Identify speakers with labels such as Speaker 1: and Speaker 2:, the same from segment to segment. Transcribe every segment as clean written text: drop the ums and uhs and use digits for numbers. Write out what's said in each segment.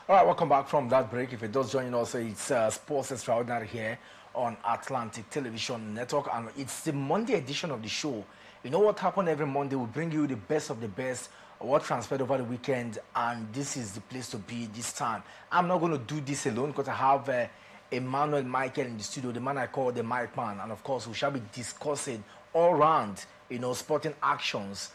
Speaker 1: All right, welcome back from that break. If you're just joining us, it's Sports Extraordinary here on Atlantic Television Network, and it's the Monday edition of the show. You know what happened every Monday? We bring you the best of the best, what transferred over the weekend, and this is the place to be this time. I'm not going to do this alone because I have Emmanuel Michael in the studio, the man I call the Mic Man, and of course we shall be discussing all round, sporting actions.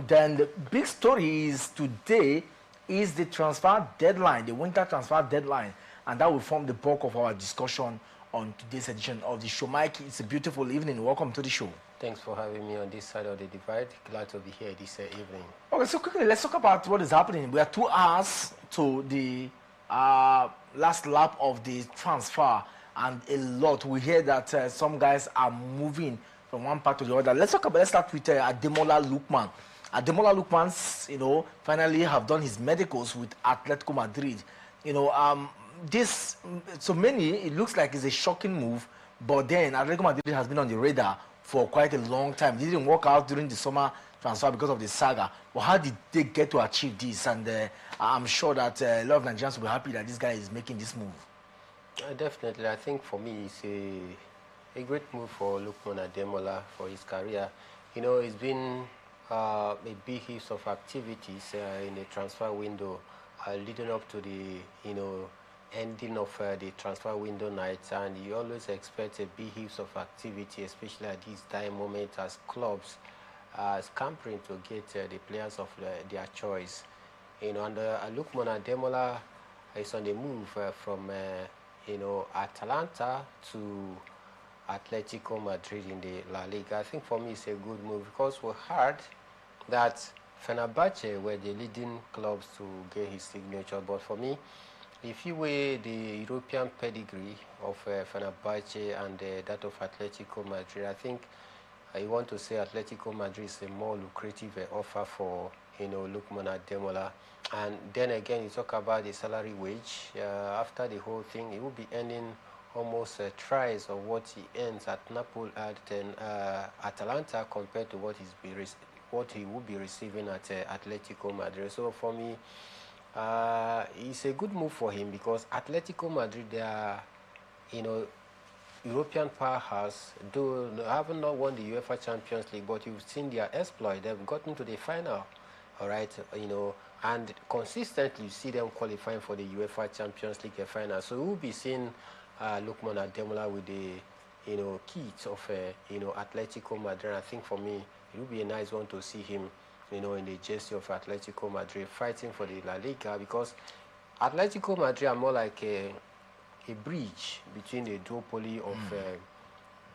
Speaker 1: Then the big story is today is the transfer deadline, the winter transfer deadline, and that will form the bulk of our discussion on today's edition of the show. Mike, it's a beautiful evening. Welcome to the show.
Speaker 2: Thanks for having me on this side of the divide. Glad to be here this evening.
Speaker 1: Okay, so quickly, let's talk about what is happening. We are 2 hours to the last lap of the transfer, and a lot. We hear that some guys are moving from one part to the other. Let's start with Ademola Lookman. Ademola Lookman, finally have done his medicals with Atletico Madrid. So many, it looks like it's a shocking move, but then Atletico Madrid has been on the radar for quite a long time. It didn't work out during the summer transfer because of the saga. But how did they get to achieve this? And I'm sure that a lot of Nigerians will be happy that this guy is making this move.
Speaker 2: Definitely. I think for me, it's a great move for Lookman Ademola for his career. It's been a big heap of activities in the transfer window leading up to the ending of the transfer window night, and you always expect a big heap of activity, especially at this time moment as clubs scampering to get the players of their choice. And Lookman Ademola is on the move from Atalanta to Atletico Madrid in the La Liga. I think for me it's a good move because we heard that Fenerbahce were the leading clubs to get his signature. But for me, if you weigh the European pedigree of Fenerbahce and that of Atletico Madrid, I think I want to say Atletico Madrid is a more lucrative offer for Lookman Ademola. And then again, you talk about the salary wage. After the whole thing, he will be earning almost thrice of what he earns at Napoli at Atalanta compared to what he would be receiving at Atletico Madrid. So for me, it's a good move for him because Atletico Madrid, they are, European powerhouse. Though they have not won the UEFA Champions League, but you've seen their exploit. They've gotten to the final, all right, and consistently you see them qualifying for the UEFA Champions League final. So we'll be seeing Lookman Ademola with the, kit of, Atletico Madrid. I think for me, it would be a nice one to see him, in the jersey of Atletico Madrid fighting for the La Liga, because Atletico Madrid are more like a bridge between the duopoly of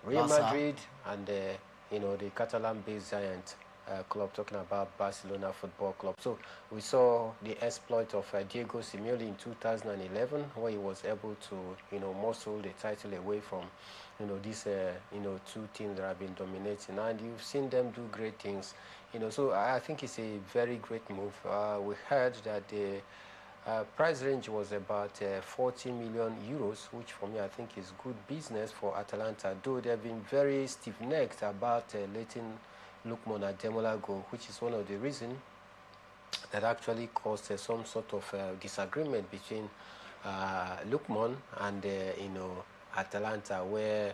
Speaker 2: Real Madrid and the Catalan-based giant club, talking about Barcelona Football Club. So we saw the exploit of Diego Simeone in 2011, where he was able to muscle the title away from these two teams that have been dominating, and you've seen them do great things. So I think it's a very great move. We heard that the price range was about 40 million euros, which for me I think is good business for Atalanta, though they've been very stiff-necked about letting Lookman Ademola go, which is one of the reasons that actually caused some sort of disagreement between Lookman and Atalanta, where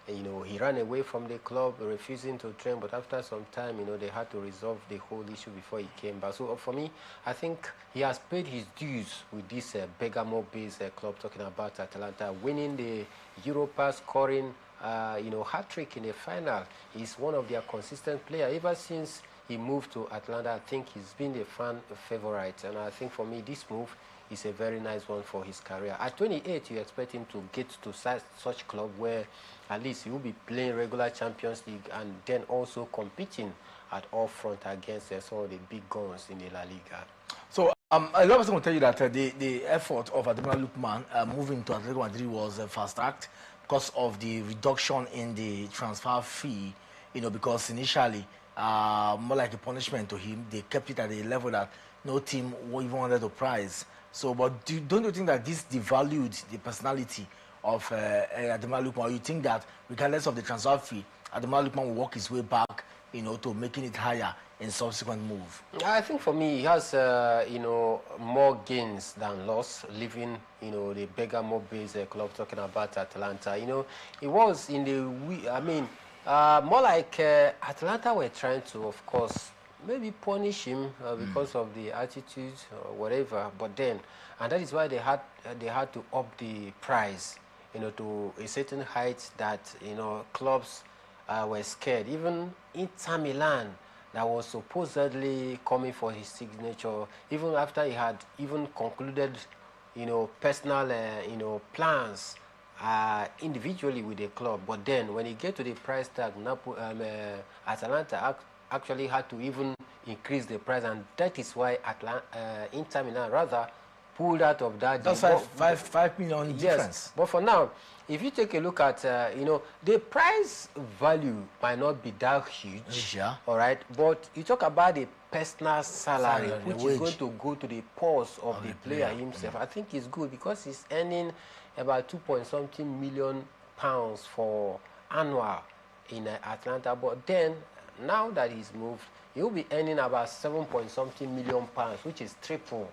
Speaker 2: he ran away from the club, refusing to train, but after some time, they had to resolve the whole issue before he came back. So for me, I think he has paid his dues with this Bergamo-based club, talking about Atalanta, winning the Europa, scoring hat-trick in the final. He's one of their consistent players. Ever since he moved to Atlanta, I think he's been a fan favorite, and I think for me, this move is a very nice one for his career. At 28, you expect him to get to such club where at least he will be playing regular Champions League and then also competing at all front against some of the big guns in the La Liga.
Speaker 1: So a lot of us will tell you that the effort of Ademola Lookman moving to Atletico Madrid was fast-tracked because of the reduction in the transfer fee, because initially, more like a punishment to him, they kept it at a level that no team even wanted to prize. So, but don't you think that this devalued the personality of Ademola Lookman? Or you think that regardless of the transfer fee, Ademola Lookman will work his way back to making it higher in subsequent move?
Speaker 2: I think for me, he has, more gains than loss, leaving, the Bergamo based club, talking about Atalanta. It was in the, more like Atalanta were trying to, of course, maybe punish him because of the attitude or whatever. But then, and that is why they had to up the price, to a certain height that, clubs were scared. Even Inter Milan, that was supposedly coming for his signature, even after he had even concluded, personal, plans individually with the club. But then when he get to the price tag, Atalanta actually had to even increase the price, and that is why Inter Milan rather pulled out of that deal.
Speaker 1: That's 5 million difference.
Speaker 2: Yes, but for now, if you take a look at, the price value might not be that huge,
Speaker 1: Yeah.
Speaker 2: all right, but you talk about the personal salary,
Speaker 1: Salary,
Speaker 2: which
Speaker 1: the
Speaker 2: is going
Speaker 1: wage
Speaker 2: to go to the purse of the player himself. I think it's good because he's earning about 2 point something million pounds for annual in Atlanta, but then now that he's moved, he'll be earning about 7 point something million pounds, which is triple,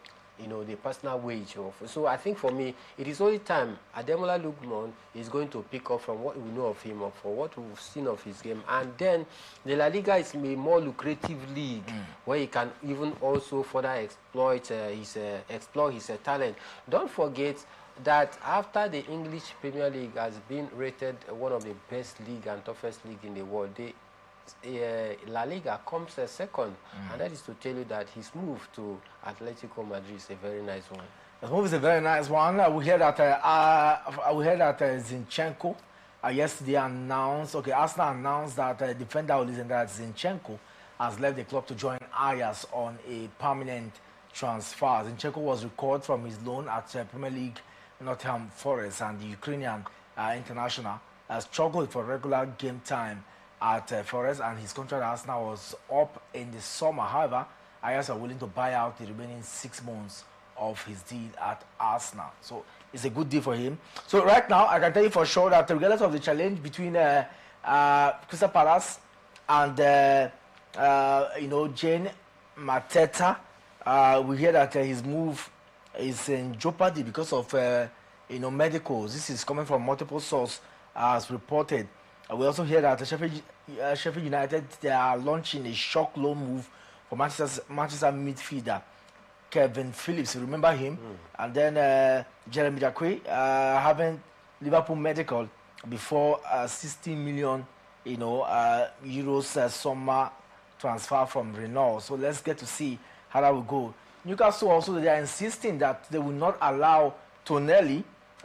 Speaker 2: the personal wage of. So I think for me, it is only time Ademola Lookman is going to pick up from what we know of him or for what we've seen of his game. And then the La Liga is a more lucrative league where he can even also further explore his talent. Don't forget that after the English Premier League has been rated one of the best league and toughest league in the world, La Liga comes second, and that is to tell you that his move to Atletico Madrid is a very nice one.
Speaker 1: The move is a very nice one. We heard that Zinchenko yesterday announced. Okay, Arsenal announced that defender Alexander Zinchenko has left the club to join Ajax on a permanent transfer. Zinchenko was recalled from his loan at Premier League Nottingham Forest, and the Ukrainian international struggled for regular game time at Forest, and his contract at Arsenal was up in the summer. However, Ajax are willing to buy out the remaining 6 months of his deal at Arsenal. So it's a good deal for him. So right now, I can tell you for sure that regardless of the challenge between Crystal Palace and Jane Mateta, we hear that his move is in jeopardy because of medicals. This is coming from multiple sources as reported. We also hear that Sheffield United, they are launching a shock loan move for Manchester midfielder Kevin Phillips. You remember him? And then Jeremy Jacque having Liverpool medical before 60 million euros summer transfer from Renault. So let's get to see how that will go. Newcastle also, they are insisting that they will not allow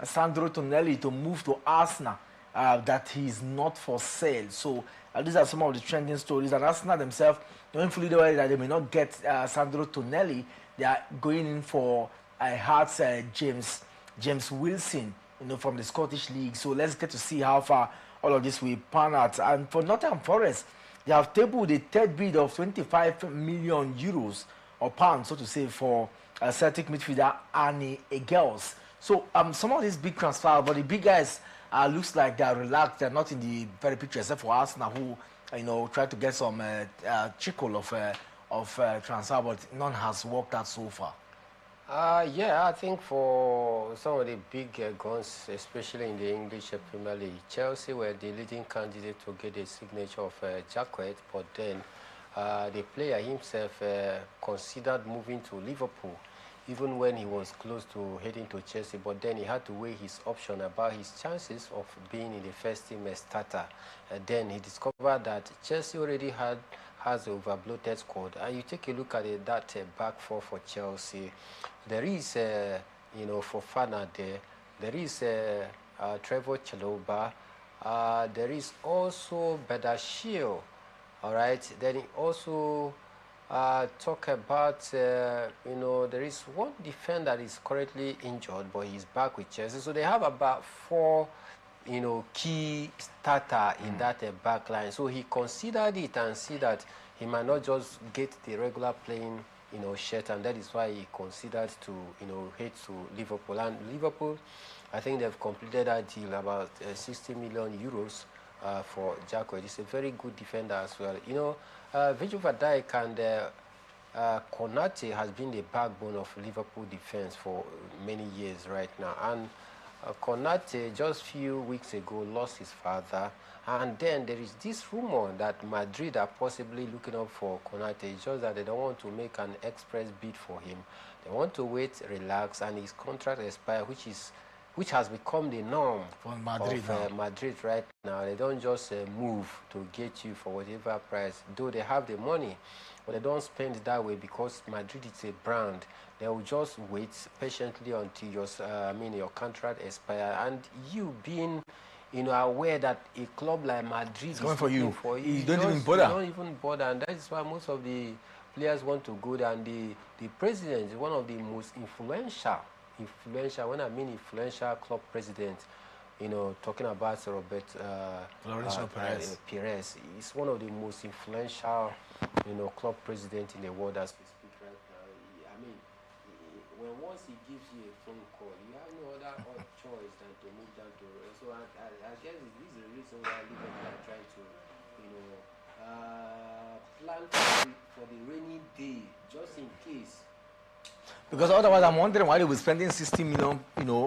Speaker 1: Sandro Tonelli to move to Arsenal. That he is not for sale. So these are some of the trending stories. And Arsenal themselves, knowing fully well that they may not get Sandro Tonelli, they are going in for Hearts James Wilson, from the Scottish League. So let's get to see how far all of this will pan out. And for Nottingham Forest, they have tabled a third bid of 25 million euros or pounds, so to say, for Celtic midfielder Arnie Egels. So some of these big transfers, but the big guys looks like they are relaxed. They're not in the very picture, except for Arsenal, who try to get some trickle of transfer, but none has worked out so far.
Speaker 2: Yeah, I think for some of the big guns, especially in the English Premier League, Chelsea were the leading candidate to get the signature of Jacquet, but then the player himself considered moving to Liverpool, even when he was close to heading to Chelsea, but then he had to weigh his option about his chances of being in the first team starter. Then he discovered that Chelsea already has an overbloated squad. And you take a look at that back four for Chelsea. There is, Fofana there. There is Trevor Chalobah. There is also Bedashil. All right. Then he also talk about, there is one defender that is currently injured, but he's back with Chelsea. So they have about 4, key starter in that back line. So he considered it and see that he might not just get the regular playing, shirt, and that is why he considered to, head to Liverpool. And Liverpool, I think they've completed that deal about 60 million euros for Jacko. He's a very good defender as well. You know, Virgil van Dijk and Konate has been the backbone of Liverpool defense for many years right now. And Konate just few weeks ago lost his father, and then there is this rumor that Madrid are possibly looking up for Konate. It's just that they don't want to make an express bid for him. They want to wait, relax, and his contract expire, which has become the norm
Speaker 1: for Madrid,
Speaker 2: of Madrid right now. They don't just move to get you for whatever price, though they have the money, but they don't spend it that way because Madrid is a brand. They will just wait patiently until your contract expire, and you being aware that a club like Madrid is
Speaker 1: going for you.
Speaker 2: You
Speaker 1: don't even bother.
Speaker 2: You don't even bother, and that is why most of the players want to go there. And the president is one of the most influential, when I mean influential club president, talking about
Speaker 1: Florentino Perez.
Speaker 2: Perez. He's one of the most influential, club president in the world as we speak right now. I mean, when once he gives you a phone call, you have no other choice than to move down to. So I guess this is the reason why Liverpool are trying to, plan for the rainy day, just in case.
Speaker 1: Because otherwise, I'm wondering why they were spending 60 million,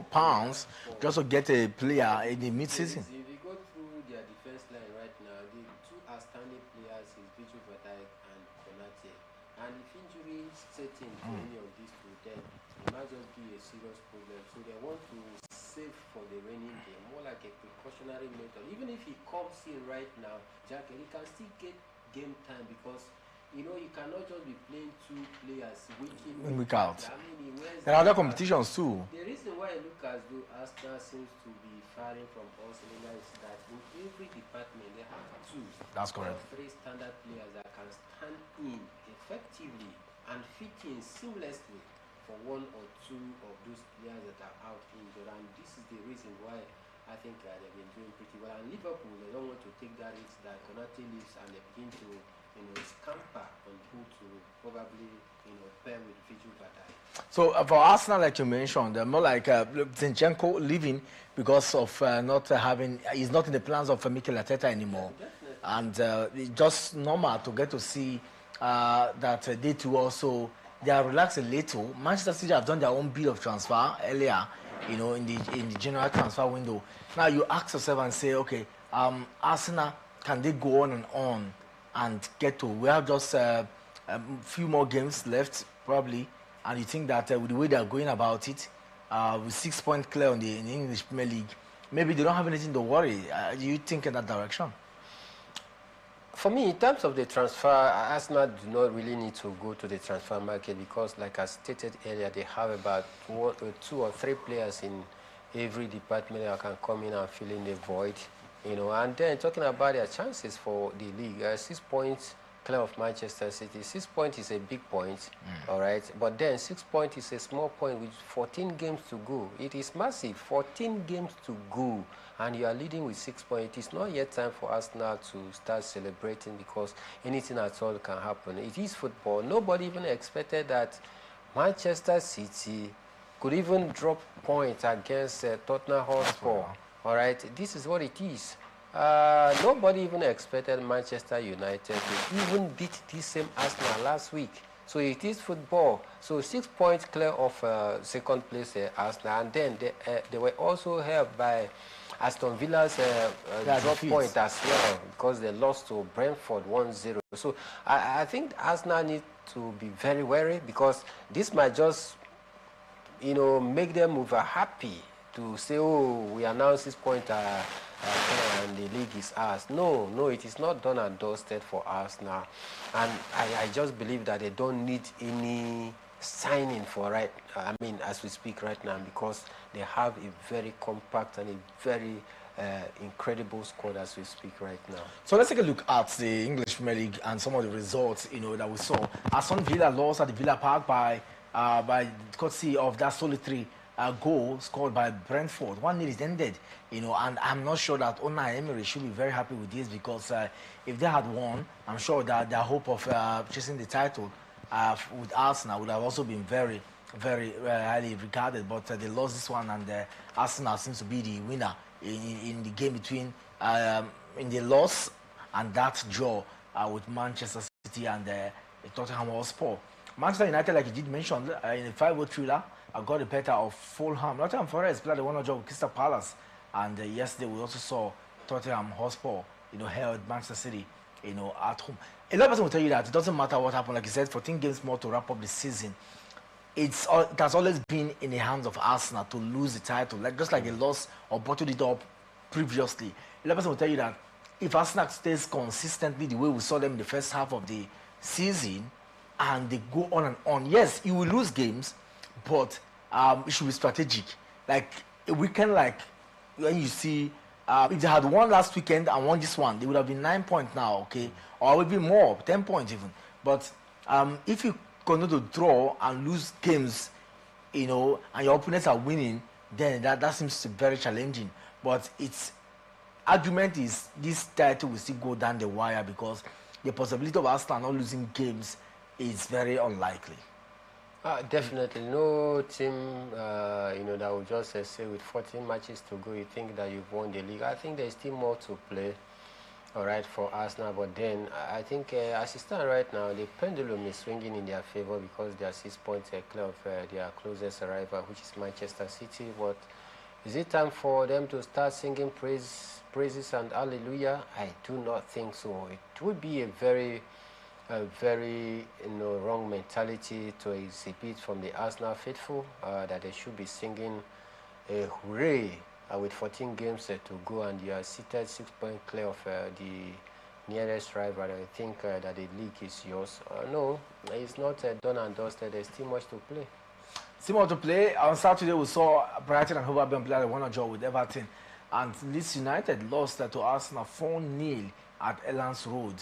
Speaker 1: pounds just to get a player in the mid-season.
Speaker 2: If you go through their defense line right now, the two outstanding players is Virgil van Dijk and Konate. And if injury set in for any of these two, then it might just be a serious problem. So they want to save for the raining game, more like a precautionary method. Even if he comes in right now, Jack, he can still get game time because you cannot just be playing two players week
Speaker 1: out.
Speaker 2: I mean,
Speaker 1: there are other competitions too.
Speaker 2: The reason why I look as though Arsenal seems to be firing from Barcelona is that in every department they have two.
Speaker 1: That's correct.
Speaker 2: Three standard players that can stand in effectively and fit in seamlessly for one or two of those players that are out injured. And this is the reason why I think they've been doing pretty well. And Liverpool, they don't want to take that risk that Konate leaves and they begin to scamper on who to probably pair with Virgil van Dijk.
Speaker 1: So for Arsenal, like you mentioned, they're more like Zinchenko leaving because of he's not in the plans of Mikel Arteta anymore.
Speaker 2: Yeah,
Speaker 1: and it's just normal to get to see that they too also, they are relaxed a little. Manchester City have done their own bid of transfer earlier, in the general transfer window. Now you ask yourself and say, okay, Arsenal, can they go on and get to? We have just a few more games left, probably, and you think that with the way they are going about it, with 6 points clear in the English Premier League, maybe they don't have anything to worry. Do you think in that direction?
Speaker 2: For me, in terms of the transfer, Arsenal do not really need to go to the transfer market because, like I stated earlier, they have about 2 or 3 players in every department that can come in and fill in the void. And then talking about their chances for the league, 6 points clear of Manchester City. 6 points is a big point, all right? But then 6 points is a small point with 14 games to go. It is massive, 14 games to go, and you are leading with 6 points. It is not yet time for Arsenal to start celebrating because anything at all can happen. It is football. Nobody even expected that Manchester City could even drop points against Tottenham Hotspur. All right, this is what it is. Nobody even expected Manchester United to even beat this same Arsenal last week. So it is football. So 6 points clear of second place Arsenal, and then they were also helped by Aston Villa's drop point as well because they lost to Brentford 1-0. So I think Arsenal need to be very wary because this might just make them over happy to say, oh, we are now 6 points and the league is ours. No, it is not done and dusted for us now. And I just believe that they don't need any signing for as we speak right now because they have a very compact and a very incredible squad as we speak right now.
Speaker 1: So let's take a look at the English Premier League and some of the results that we saw. Aston Villa lost at the Villa Park by courtesy of that solitary goal scored by Brentford. 1-0 is ended, and I'm not sure that Unai Emery should be very happy with this because if they had won, I'm sure that their hope of chasing the title with Arsenal would have also been very, very highly regarded. But they lost this one, and Arsenal seems to be the winner in the game between in the loss and that draw with Manchester City and Tottenham Hotspur. Manchester United, like you did mention, in the 5-0 thriller, got the better of Fulham. Nottingham Forest played the 1-0 draw with Crystal Palace, and yesterday we also saw Tottenham Hotspur, held Manchester City, at home. A lot of people will tell you that it doesn't matter what happened. Like you said, 14 games more to wrap up the season. It has always been in the hands of Arsenal to lose the title, just like they lost or bottled it up previously. A lot of people will tell you that if Arsenal stays consistently the way we saw them in the first half of the season, and they go on and on, yes, you will lose games, but it should be strategic. Like a weekend, like when you see, if they had won last weekend and won this one, they would have been 9 points now, okay, or maybe more, 10 points even. But if you continue to draw and lose games, and your opponents are winning, then that seems to be very challenging. But its argument is this title will still go down the wire because the possibility of Arsenal not losing games is very unlikely.
Speaker 2: Definitely. No team, that will just say with 14 matches to go, you think that you've won the league. I think there's still more to play, all right, for Arsenal. But then I think as it stands right now, the pendulum is swinging in their favor because they are 6 points clear of their closest rival, which is Manchester City. But is it time for them to start singing praises and hallelujah? I do not think so. It would be a very wrong mentality to exhibit from the Arsenal faithful, that they should be singing a hooray with 14 games to go, and you are seated 6 points clear of the nearest rival. I think that the league is yours. No, it's not done and dusted. There's still much to play.
Speaker 1: Still more to play. On Saturday, we saw Brighton and Hove Albion play a 1-0 draw with Everton, and Leeds United lost to Arsenal 4-0 at Elland Road.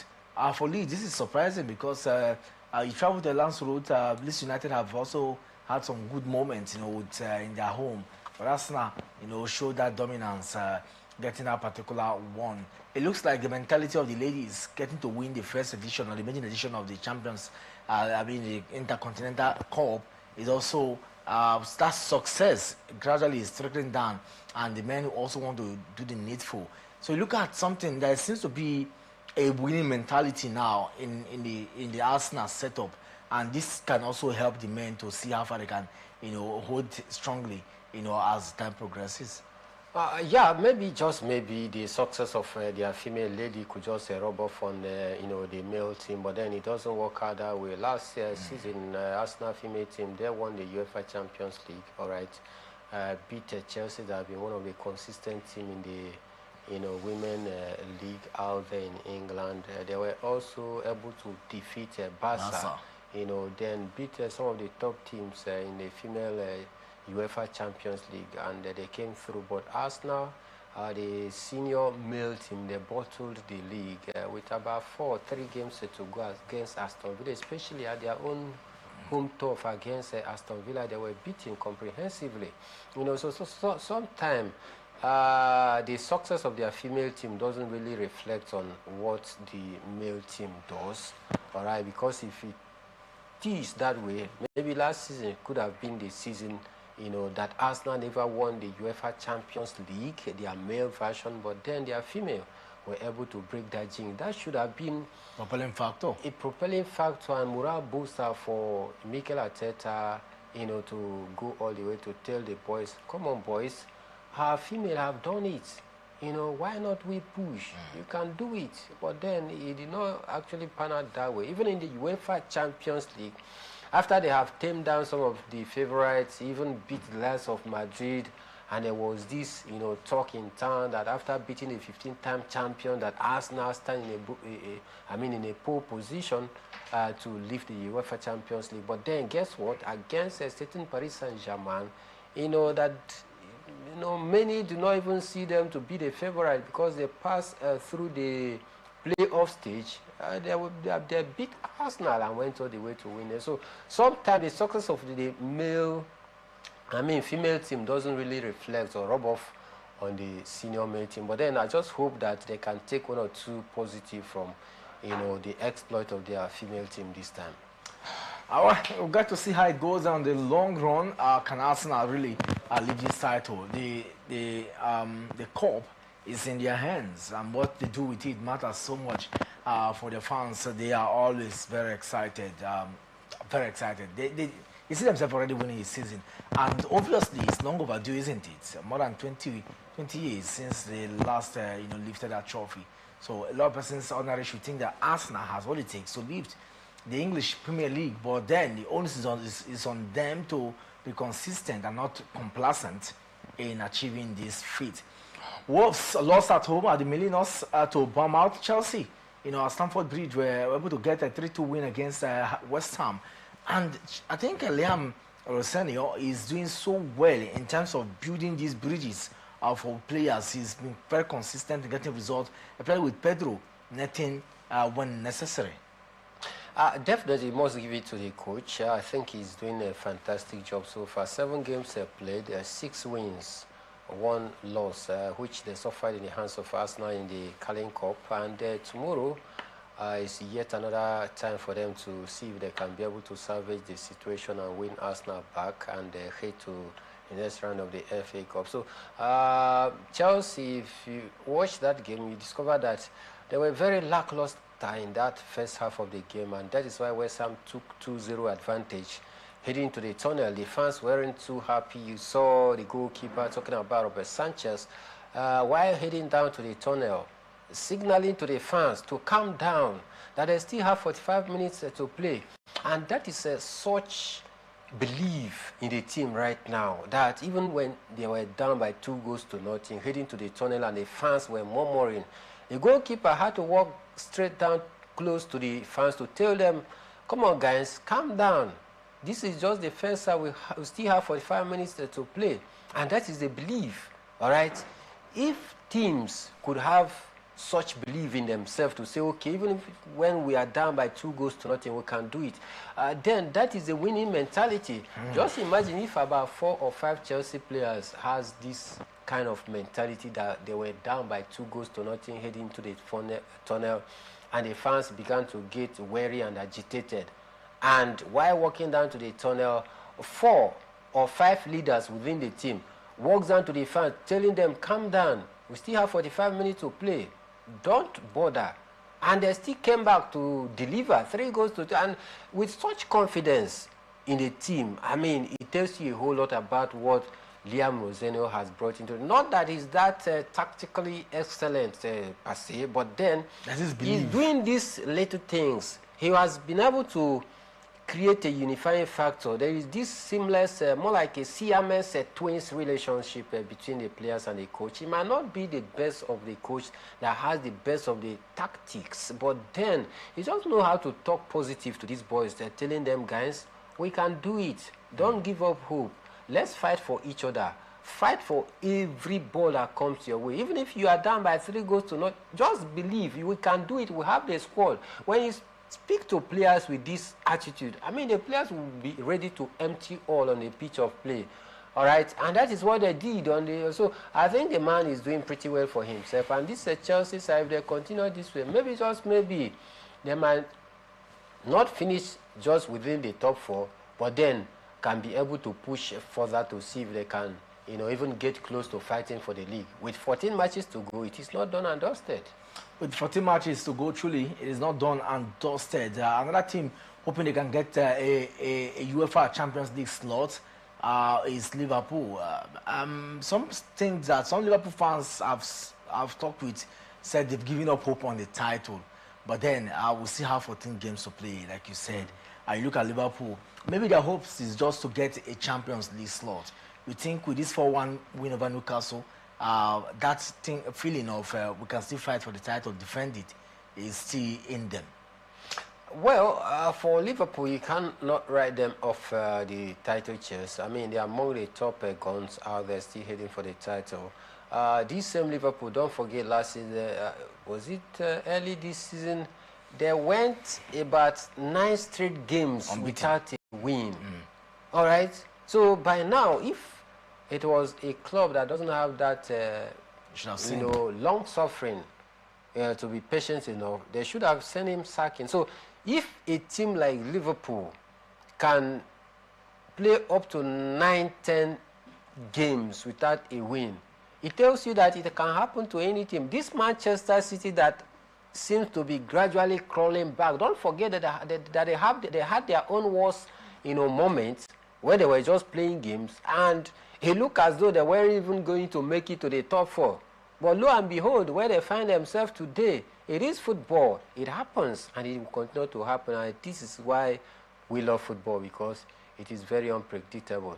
Speaker 1: For Leeds, this is surprising because you travel to Elland Road. Leeds United have also had some good moments, in their home. But Arsenal, showed that dominance, getting that particular one. It looks like the mentality of the ladies getting to win the first edition or the main edition of the Champions, the Intercontinental Cup, is also that success gradually is trickling down, and the men also want to do the needful. So you look at something that seems to be a winning mentality now in the Arsenal setup, and this can also help the men to see how far they can hold strongly as time progresses.
Speaker 2: Yeah, just maybe the success of their female lady could just rub off on the male team, but then it doesn't work out that way. Last season, Arsenal female team, they won the UEFA Champions League, all right, beat Chelsea, that have been one of the consistent team in the women league out there in England. They were also able to defeat Barca, then beat some of the top teams in the female UEFA Champions League, and they came through. But Arsenal, the senior male team, they bottled the league with about 3 games to go against Aston Villa, especially at their own home turf against Aston Villa. They were beaten comprehensively. So sometimes the success of their female team doesn't really reflect on what the male team does, all right? Because if it is that way, maybe last season could have been the season, that Arsenal never won the UEFA Champions League, their male version, but then their female were able to break that jinx. That should have been
Speaker 1: propelling factor.
Speaker 2: A propelling factor and morale booster for Mikel Arteta, to go all the way to tell the boys, come on, boys, our female have done it. Why not we push? You can do it. But then it did not actually pan out that way. Even in the UEFA Champions League, after they have tamed down some of the favorites, even beat the likes of Madrid, and there was this, talk in town that after beating a 15-time champion, that Arsenal stand in a pole position to lift the UEFA Champions League. But then guess what? Against a certain Paris Saint-Germain, many do not even see them to be the favorite because they pass through the playoff stage. They beat Arsenal and went all the way to win it. So sometimes the success of the female team doesn't really reflect or rub off on the senior male team. But then I just hope that they can take 1 or 2 positive from, the exploit of their female team this time.
Speaker 1: We've got to see how it goes on the long run. Can Arsenal really leave this title? The cup is in their hands, and what they do with it matters so much for the fans. So they are always very excited. Very excited. You see themselves already winning this season, and obviously it's long overdue, isn't it? More than 20 years since they last, lifted that trophy. So a lot of persons ordinarily should think that Arsenal has what it takes to lift the English Premier League, but then the onus is on them to be consistent and not complacent in achieving this feat. Wolves lost at home at the Millennials to bomb out Chelsea. At Stamford Bridge, were able to get a 3-2 win against West Ham. And I think Liam Rosenio is doing so well in terms of building these bridges for players. He's been very consistent in getting results. I played with Pedro netting when necessary.
Speaker 2: Definitely, must give it to the coach. I think he's doing a fantastic job so far. 7 games played, 6 wins, 1 loss, which they suffered in the hands of Arsenal in the Carling Cup. And tomorrow is yet another time for them to see if they can be able to salvage the situation and win Arsenal back and head to the next round of the FA Cup. So Chelsea, if you watch that game, you discover that they were very lackluster in that first half of the game, and that is why West Ham took 2-0 advantage heading to the tunnel. The fans weren't too happy. You saw the goalkeeper talking about Robert Sanchez while heading down to the tunnel, signaling to the fans to calm down, that they still have 45 minutes to play. And that is such belief in the team right now, that even when they were down by 2-0, heading to the tunnel and the fans were murmuring, the goalkeeper had to walk straight down close to the fans to tell them, come on guys, calm down. This is just the first half. We still have 45 minutes to play. And that is the belief, all right? If teams could have such belief in themselves to say, okay, even if when we are down by 2-0, we can do it, then that is the winning mentality. Just imagine if about 4 or 5 Chelsea players has this kind of mentality, that they were down by 2-0 heading to the tunnel, and the fans began to get wary and agitated. And while walking down to the tunnel, 4 or 5 leaders within the team walks down to the fans, telling them, calm down, we still have 45 minutes to play, don't bother. And they still came back to deliver 3 goals to 2. And with such confidence in the team, I mean, it tells you a whole lot about what Liam Rosenio has brought into it. Not that he's that tactically excellent per se, but then he's doing these little things. He has been able to create a unifying factor. There is this seamless, more like a Siamese twins relationship between the players and the coach. He might not be the best of the coach that has the best of the tactics, but then he just knows how to talk positive to these boys. They're telling them, guys, we can do it. Don't give up hope. Let's fight for each other. Fight for every ball that comes your way. Even if you are down by 3-0, just believe we can do it. We have the squad. When you speak to players with this attitude, I mean, the players will be ready to empty all on the pitch of play. All right, and that is what they did on the. So I think the man is doing pretty well for himself. And this Chelsea side, if they continue this way, maybe they might not finish just within the top 4, but then can be able to push further to see if they can, even get close to fighting for the league. With 14 matches to go, it is not done and dusted.
Speaker 1: With 14 matches to go, truly, it is not done and dusted. Another team hoping they can get a UEFA Champions League slot is Liverpool. Some things that some Liverpool fans I've talked with said they've given up hope on the title. But then we'll see how 14 games to play, like you said. You look at Liverpool, maybe their hopes is just to get a Champions League slot. You think with this 4-1 win over Newcastle, that feeling of we can still fight for the title, defend it, is still in them?
Speaker 2: Well, for Liverpool, you cannot write them off the title chase. I mean, they are among the top guns out there still heading for the title. This same Liverpool, don't forget last season, was it early this season? They went about 9 straight games without a win. All right? So by now, if it was a club that doesn't have that long suffering to be patient enough, they should have sent him sacking. So if a team like Liverpool can play up to 9-10 games without a win, it tells you that it can happen to any team. This Manchester City that seems to be gradually crawling back. Don't forget that they had their own worst, moments where they were just playing games, and it looked as though they weren't even going to make it to the top four. But lo and behold, where they find themselves today, it is football. It happens, and it will continue to happen. And this is why we love football, because it is very unpredictable.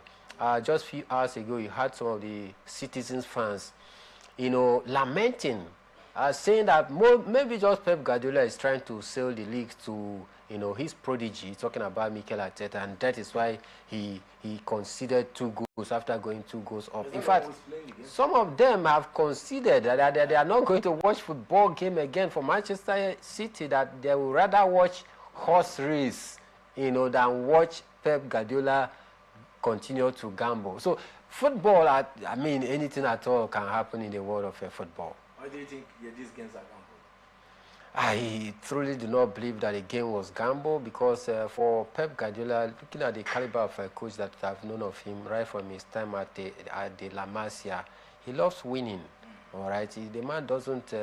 Speaker 2: Just a few hours ago, you had some of the Citizens fans, lamenting, saying that maybe just Pep Guardiola is trying to sell the league to, his prodigy, talking about Mikel Arteta, and that is why he conceded 2 goals after going 2 goals up. In fact, some of them have considered that they are not going to watch football game again for Manchester City, that they will rather watch horse race, than watch Pep Guardiola continue to gamble. So football, I mean, anything at all can happen in the world of football.
Speaker 1: Why do you think these games are gambled?
Speaker 2: I truly do not believe that the game was gamble, because for Pep Guardiola, looking at the caliber of a coach that I've known of him right from his time at the La Masia, he loves winning. All right, the man doesn't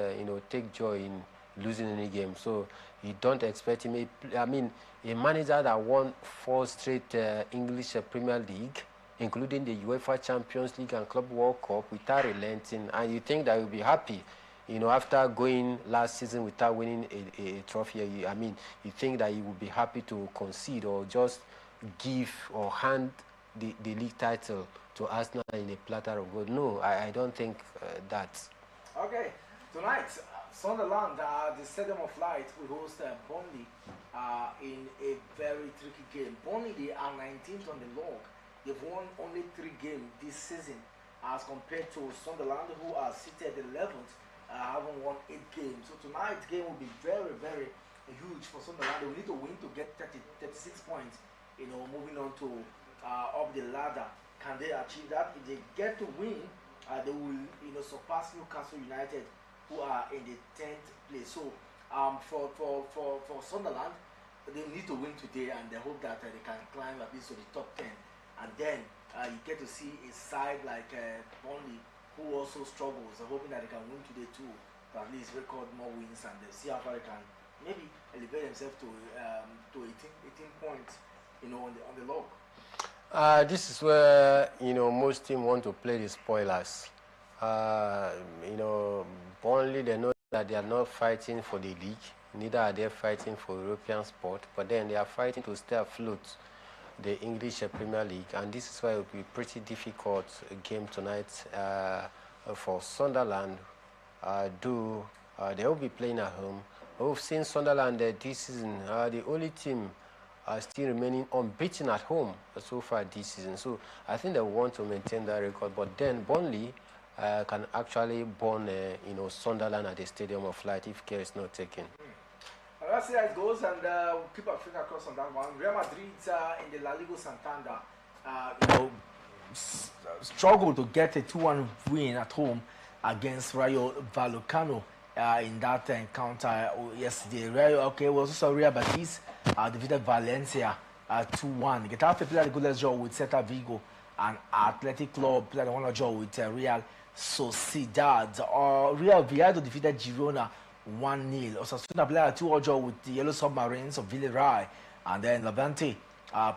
Speaker 2: take joy in losing any game, so you don't expect him. I mean, a manager that won 4 straight English Premier League, including the UEFA Champions League and Club World Cup, without relenting, and you think that he'll be happy, after going last season without winning a trophy. You think that he would be happy to concede or just give or hand the league title to Arsenal in a platter of gold. No, I don't think that.
Speaker 1: Okay, tonight, Sunderland, the Stadium of Light, will host Burnley in a very tricky game. Burnley, they are 19th on the log. They've won only 3 games this season, as compared to Sunderland, who are seated 11th, having won 8 games. So tonight's game will be very, very huge for Sunderland. They will need to win to get 36 points, moving on to up the ladder. Can they achieve that? If they get to win, they will, surpass Newcastle United, who are in the 10th place. So for Sunderland, they need to win today, and they hope that they can climb at least to the top 10. And then you get to see a side like Burnley, who also struggles. They're hoping that they can win today too, to at least record more wins, and they see how far they can maybe elevate themselves to 18 points, on the log.
Speaker 2: This is where most teams want to play the spoilers. Only they know that they are not fighting for the league, neither are they fighting for European sport, but then they are fighting to stay afloat the English Premier League, and this is why it will be pretty difficult game tonight for Sunderland. They will be playing at home. We've seen Sunderland this season, the only team still remaining unbeaten at home so far this season. So I think they want to maintain that record, but then Burnley can actually burn Sunderland at the Stadium of Light if care is not taken.
Speaker 1: Let's see how it goes, and we'll keep our finger crossed on that one. Real Madrid in the La Liga Santander, struggled to get a 2-1 win at home against Rayo Vallecano in that encounter yesterday. Rayo, was also Real Betis defeated Valencia 2-1. Getafe played a good draw with Celta Vigo, and Athletic Club played a 1-1 draw with Real Sociedad. Real Oviedo defeated Girona 1-0. Osasuna played a 2-1 draw with the Yellow Submarines of Villarreal, and then Levante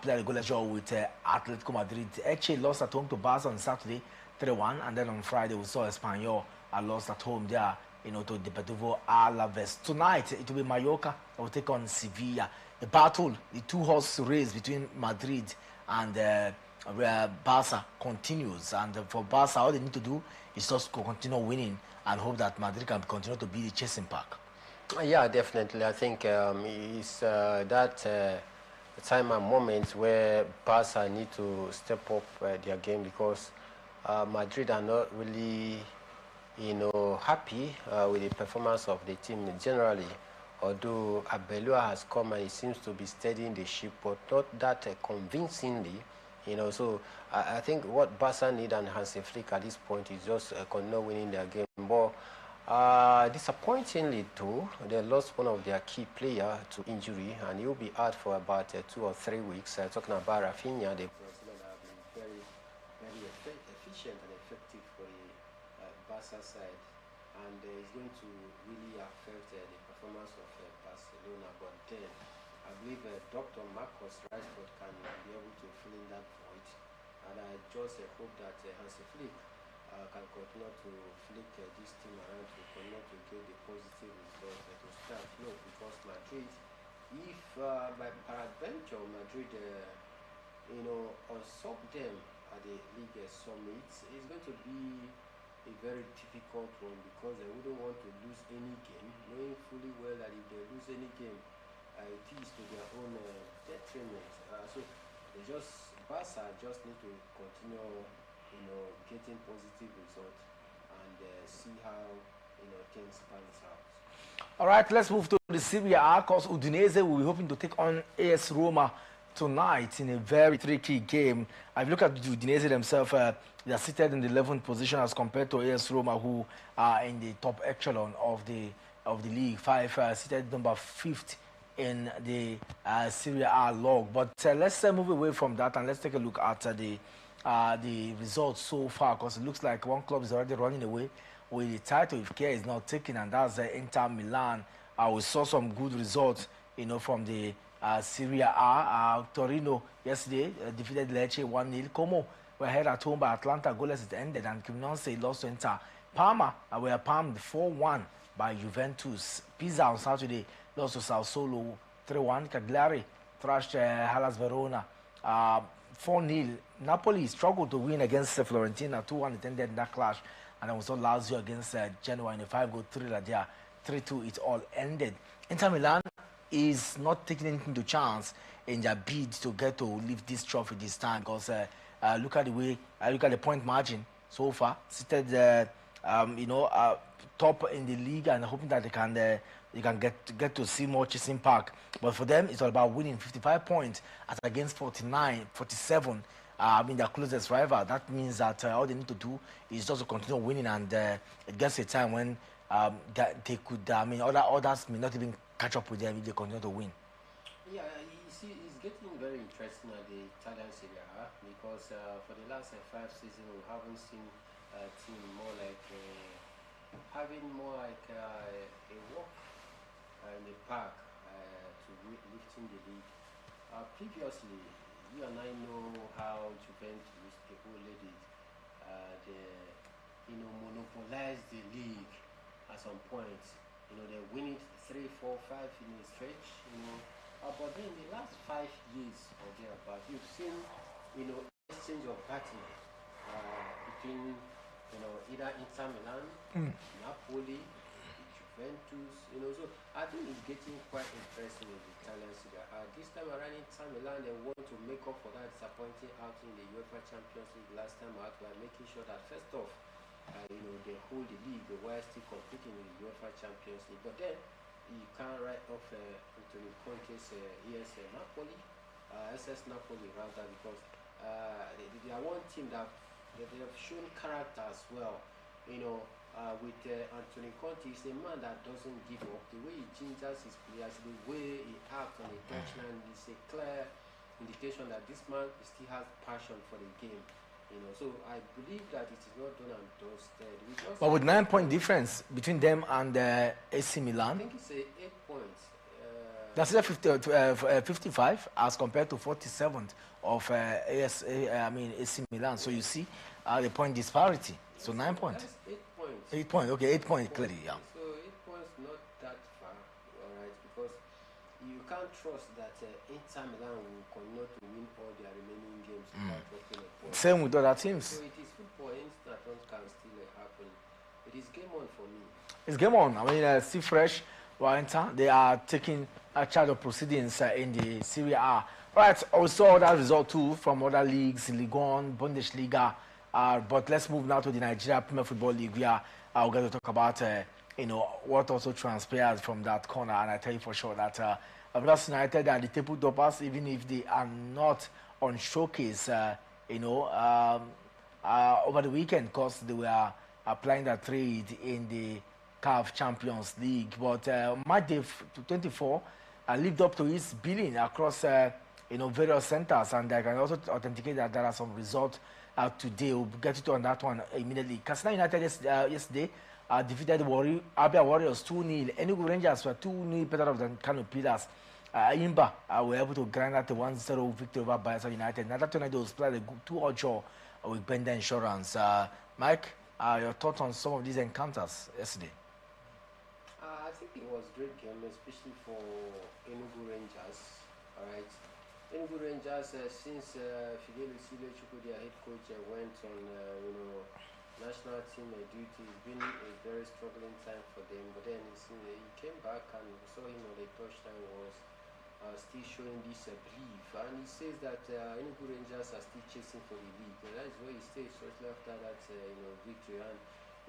Speaker 1: played a goalless draw with Atletico Madrid. Elche lost at home to Barca on Saturday 3-1, and then on Friday we saw Espanyol lost at home there, to Deportivo Alaves. Tonight it will be Mallorca that will take on Sevilla. The battle, the 2-horse race between Madrid and Barca continues, and for Barca, all they need to do is just continue winning and hope that Madrid can continue to be the chasing pack.
Speaker 2: Yeah, definitely. I think it's that time and moment where Barca need to step up their game, because Madrid are not really, happy with the performance of the team generally. Although Abelua has come and he seems to be steadying the ship, but not that convincingly. So I think what Barca need and Hansi Flick at this point is just continue winning their game. But disappointingly too, they lost one of their key players to injury, and he will be out for about 2 or 3 weeks. Talking about Rafinha, the Brazilian have been very, very efficient and effective for the Barca side, and it's going to really affect the performance of Barcelona. But then I believe Dr. Marcus Rashford can be able to fill in that void, and I just hope that Hansi Flick can continue to flick this team around to continue to get the positive result to start. No, because Madrid, if by peradventure Madrid, usurp them at the league summit, it's going to be a very difficult one because they wouldn't want to lose any game, knowing fully well that if they lose any game, it is to their own detriment. So Barca just need to continue, getting positive results and see how things pans out.
Speaker 1: All right, let's move to the Serie A because Udinese will be hoping to take on AS Roma tonight in a very tricky game. I've looked at Udinese themselves. They are seated in the 11th position as compared to AS Roma, who are in the top echelon of the league. Seated number 5th in the Serie A log. But let's move away from that and let's take a look at the results so far, because it looks like one club is already running away with the title if care is not taken, and that's Inter Milan. We saw some good results, from the Serie A. Torino yesterday defeated Lecce 1-0. Como were held at home by Atlanta. Goalless it ended, and Cremonese lost to Inter. Parma were palmed 4-1 by Juventus. Pisa on Saturday lost to Sassuolo 3-1. Cagliari thrashed Hellas Verona 4-0. Napoli struggled to win against Fiorentina 2-1. It ended in that clash. And then we saw Lazio against Genoa in a 5-goal thriller there. 3-2 it all ended. Inter Milan is not taking anything to chance in their bid to get to lift this trophy this time, because look at the point margin so far, seated top in the league, and hoping that they can get to see more chasing pack. But for them, it's all about winning. 55 points as against 47. Their closest rival. That means that all they need to do is just to continue winning, and it gets a time when they could. Others may not even catch up with them if they continue to win.
Speaker 2: Yeah, you see, it's getting very interesting at the Italian Serie A because for the last 5 seasons we haven't seen a team more like having more like a walk in the park to lifting the league. Previously, you and I know how Juventus, the whole lady, they monopolized the league at some point. They win it 3, 4, 5 in a stretch. But then in the last 5 years or thereabout, you've seen exchange of battle between either Inter Milan, Napoli, Juventus. So I think it's getting quite interesting in the Italian Serie A. This time around, Inter Milan, they want to make up for that disappointing outing in the UEFA Champions League last time out by making sure that first off, they hold the league while still competing in the UEFA Champions League. But then you can't write off Antonio Conte's Napoli, SS Napoli rather, because they are one team that they have shown character as well. With Antonio Conte, he's a man that doesn't give up. The way he gingers his players, the way he acts on the touchline is a clear indication that this man still has passion for the game. So I believe that it is not done and dusted.
Speaker 1: But with 9-point difference between them and AC Milan,
Speaker 2: I think it's 8 points.
Speaker 1: That's 55 as compared to 47th of AC Milan. So you see the point disparity. So 9 points.
Speaker 2: That's 8 points.
Speaker 1: 8 points. Okay, 8 points clearly. Yeah.
Speaker 2: So 8 points not that far, all right? Because you can't trust that Inter Milan will continue to win all their remaining games without dropping a point.
Speaker 1: Same with other teams.
Speaker 2: So it is football. That one can still happen. It is game on for me.
Speaker 1: It's game on. Still fresh. Inter, they are taking a charge of proceedings in the Serie A. Right, also that result too from other leagues, Ligue 1, Bundesliga. But let's move now to the Nigeria Premier Football League, where we're going to talk about what also transpired from that corner. And I tell you for sure that Rivers United are the table toppers, even if they are not on showcase. Over the weekend, because they were applying their trade in the CAF Champions League. But match day 24 lived up to its billing across various centers, and I can also authenticate that there are some results today. We'll get it on that one immediately. Katsina United yesterday defeated Abia Warriors 2-0. Enugu Rangers were 2-0 better than Kano Pillars. Imba were able to grind out the 1-0 victory over Bayelsa United. Another Tornadoes played a 2-0 draw with Bender Insurance. Mike, your thoughts on some of these encounters yesterday?
Speaker 2: I think it was a great game, especially for Enugu Rangers. All right, Enugu Rangers since Fidel Isile Chukwu, their head coach, went on national team duty. It's been a very struggling time for them. But then he came back and we saw him on the touchdown. Was still showing this belief, and he says that Enugu Rangers are still chasing for the league. And that is what he says shortly after that victory. And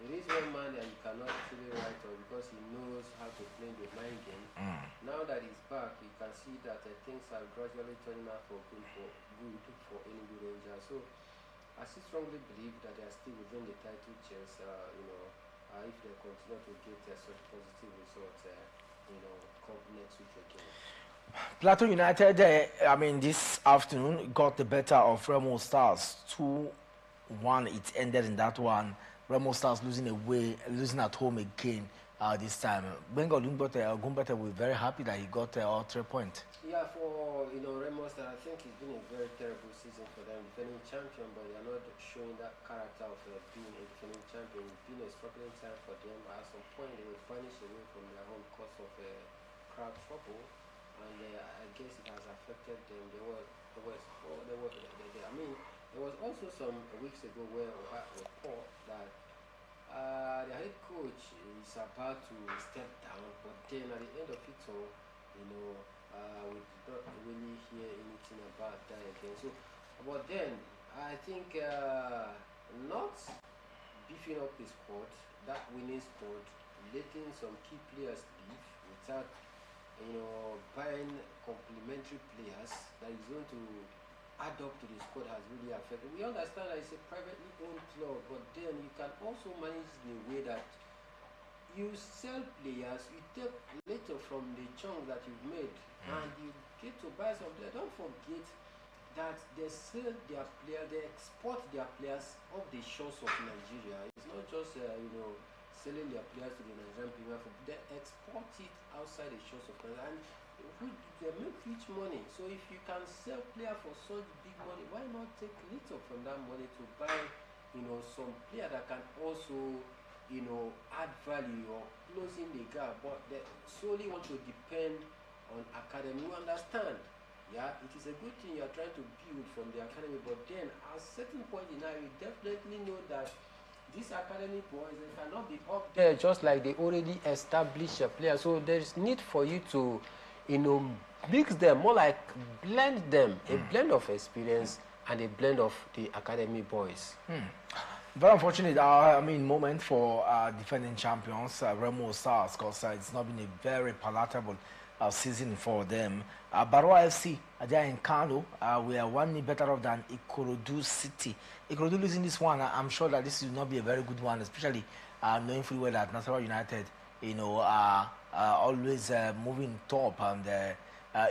Speaker 2: it is one man that you cannot truly write off because he knows how to play the mind game. Now that he's back, you can see that things are gradually turning out for good for Enugu Rangers. So I still strongly believe that they are still within the title chase. If they continue to get such positive results, come next week again.
Speaker 1: Plateau United, this afternoon got the better of Remo Stars 2-1. It ended in that one. Remo Stars losing at home again this time. Bengal Gumbete will be very happy that he got all 3 points.
Speaker 2: Yeah, for Remo Stars, I think it's been a very terrible season for them, defending champion, but they are not showing that character of being a defending champion. It's been a struggling time for them. At some point, they will vanish away from their home because of crowd trouble. And I guess it has affected them. There was also some weeks ago where we had a report that the head coach is about to step down, but then at the end of it all, we did not really hear anything about that again. So, but then I think not beefing up the squad, that winning squad, letting some key players leave without buying complementary players that is going to add up to the squad has really affected. We understand that it's a privately owned club, but then you can also manage in a way that you sell players, you take little from the chunk that you've made, and you get to buy some players. Don't forget that they sell their players, they export their players off the shores of Nigeria. It's not just selling their players to the Nigerian Premier League. They export it outside the shores of Nigeria, and they make huge money. So if you can sell players for such big money, why not take little from that money to buy, some player that can also, add value or close in the gap? But they solely want to depend on academy. You understand? Yeah, it is a good thing you are trying to build from the academy, but then at a certain point in time, you definitely know that these academy boys, they cannot be up there just like they already established players. So there's need for you to, mix them, more like blend them, a blend of experience and a blend of the academy boys.
Speaker 1: Very unfortunate, moment for defending champions, Remo Stars, because it's not been a very palatable season for them. Barwa FC, they are in Kano. We are 1 better off than Ikorodu City. Ikorodu losing this one, I'm sure that this will not be a very good one, especially knowing fully well that Nasarawa United, always moving top, and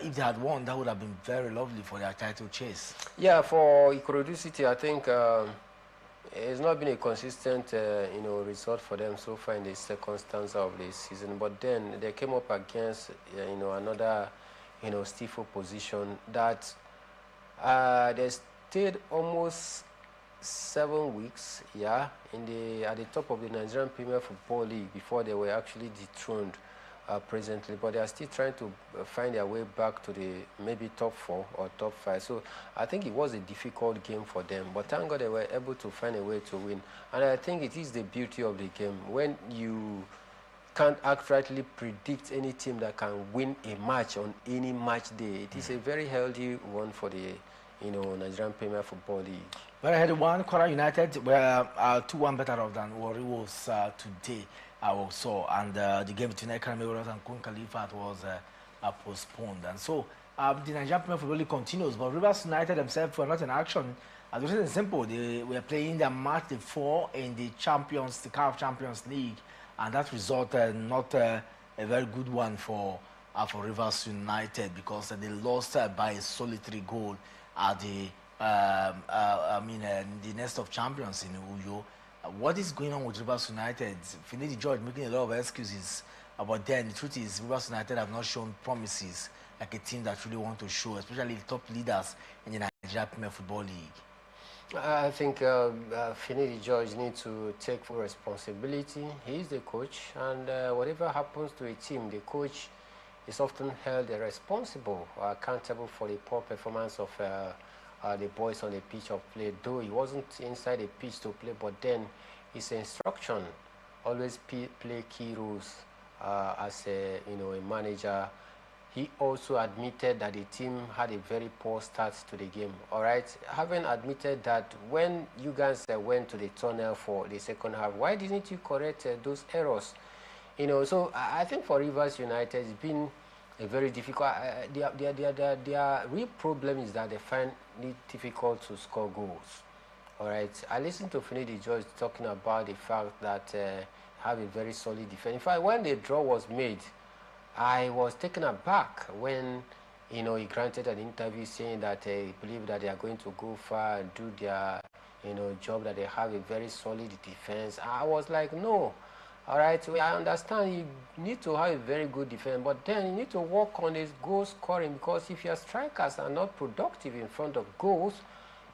Speaker 1: if they had won, that would have been very lovely for their title chase.
Speaker 2: Yeah, for Ikorodu City, I think it's not been a consistent, result for them so far in the second stanza of the season. But then they came up against, another, stiff opposition that they stayed almost 7 weeks, at the top of the Nigerian Premier Football League before they were actually dethroned presently. But they are still trying to find their way back to the maybe top 4 or top 5. So I think it was a difficult game for them. But thank God they were able to find a way to win. And I think it is the beauty of the game. When you can't accurately predict any team that can win a match on any match day, it is a very healthy one for the Nigerian Premier Football League.
Speaker 1: Very healthy one. Kwara United were 2-1 better off than Warriors today. Also, and the game between Academy Warriors and Kun Khalifa was postponed. And so the Nigerian Premier Football League continues, but Rivers United themselves were not in action. As it is simple, they were playing their match 4 in the CAF Champions League, and that resulted not a very good one for Rivers United, because they lost by a solitary goal at the the nest of champions in Uyo. What is going on with Rivers United? Finidi George making a lot of excuses, but then the truth is Rivers United have not shown promises like a team that really want to show, especially the top leaders in the Nigeria Premier Football League.
Speaker 2: I think Finidi George needs to take full responsibility. He is the coach, and whatever happens to a team, the coach is often held responsible or accountable for the poor performance of the boys on the pitch of play. Though he wasn't inside the pitch to play, but then his instruction always play key roles as a manager. He also admitted that the team had a very poor start to the game. All right, having admitted that, when you guys went to the tunnel for the second half, why didn't you correct those errors? So I think for Rivers United, it's been a very difficult. Their real problem is that they find it difficult to score goals. All right, I listened to Finidi George talking about the fact that have a very solid defense. In fact, when the draw was made, I was taken aback when he granted an interview saying that he believe that they are going to go far and do their job, that they have a very solid defense. I was like, no. All right, so I understand you need to have a very good defense, but then you need to work on this goal scoring, because if your strikers are not productive in front of goals,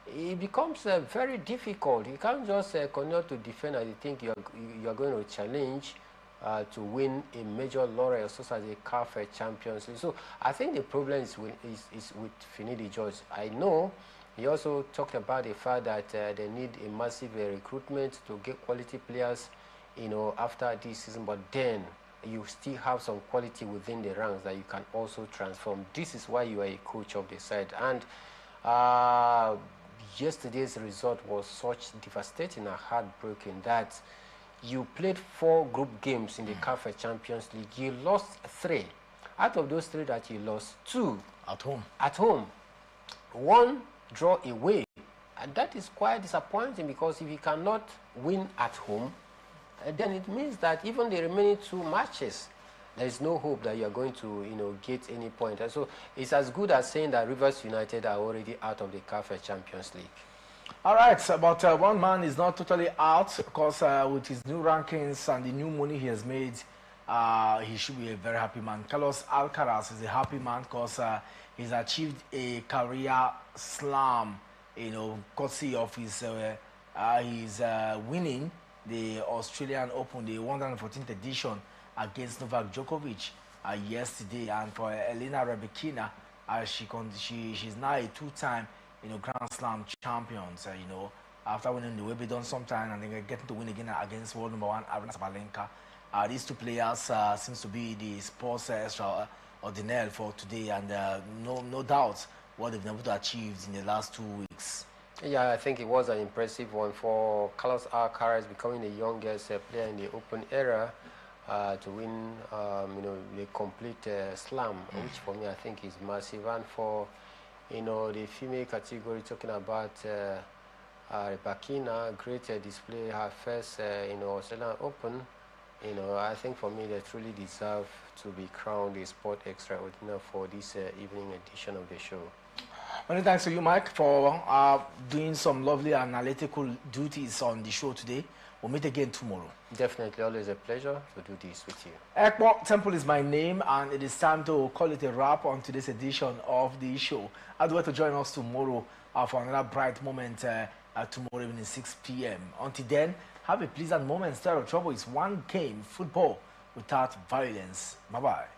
Speaker 2: it becomes very difficult. You can't just continue to defend and you think you're going to challenge to win a major laurel such as the CAF Champions League. So I think the problem is with Finidi George. I know he also talked about the fact that they need a massive recruitment to get quality players after this season, but then you still have some quality within the ranks that you can also transform. This is why you are a coach of the side. And yesterday's result was such devastating and heartbreaking that you played 4 group games in the CAF Champions League. You lost 3. Out of those 3 that you lost, 2
Speaker 1: At home.
Speaker 2: At home. 1 draw away. And that is quite disappointing, because if you cannot win at home, then it means that even the remaining 2 matches, there is no hope that you are going to get any point. And so it's as good as saying that Rivers United are already out of the CAF Champions League.
Speaker 1: All right, but one man is not totally out, because with his new rankings and the new money he has made, he should be a very happy man. Carlos Alcaraz is a happy man because he's achieved a career slam, courtesy of his winning the Australian Open, the 114th edition, against Novak Djokovic yesterday. And for Elena Rybakina, she's now a 2-time Grand Slam champions, after winning the Wimbledon sometime and then getting to win again against world number 1 Aryna Sabalenka. These 2 players seems to be the sports extraordinaire for today, and no doubt what they've been able to achieve in the last 2 weeks.
Speaker 2: Yeah, I think it was an impressive one for Carlos Alcaraz, becoming the youngest player in the Open era to win, the complete slam, which for me I think is massive. And for the female category, talking about Rybakina, great display, her first Australian Open. I think for me they truly deserve to be crowned the sport extraordinary for this evening edition of the show.
Speaker 1: Many thanks to you, Mike, for doing some lovely analytical duties on the show today. We'll meet again tomorrow.
Speaker 2: Definitely, always a pleasure to do this with you.
Speaker 1: Ekpo Temple is my name, and it is time to call it a wrap on today's edition of the show. I'd like to join us tomorrow for another bright moment tomorrow evening 6 p.m. Until then, have a pleasant moment. Star of Trouble is one game, football without violence. Bye-bye.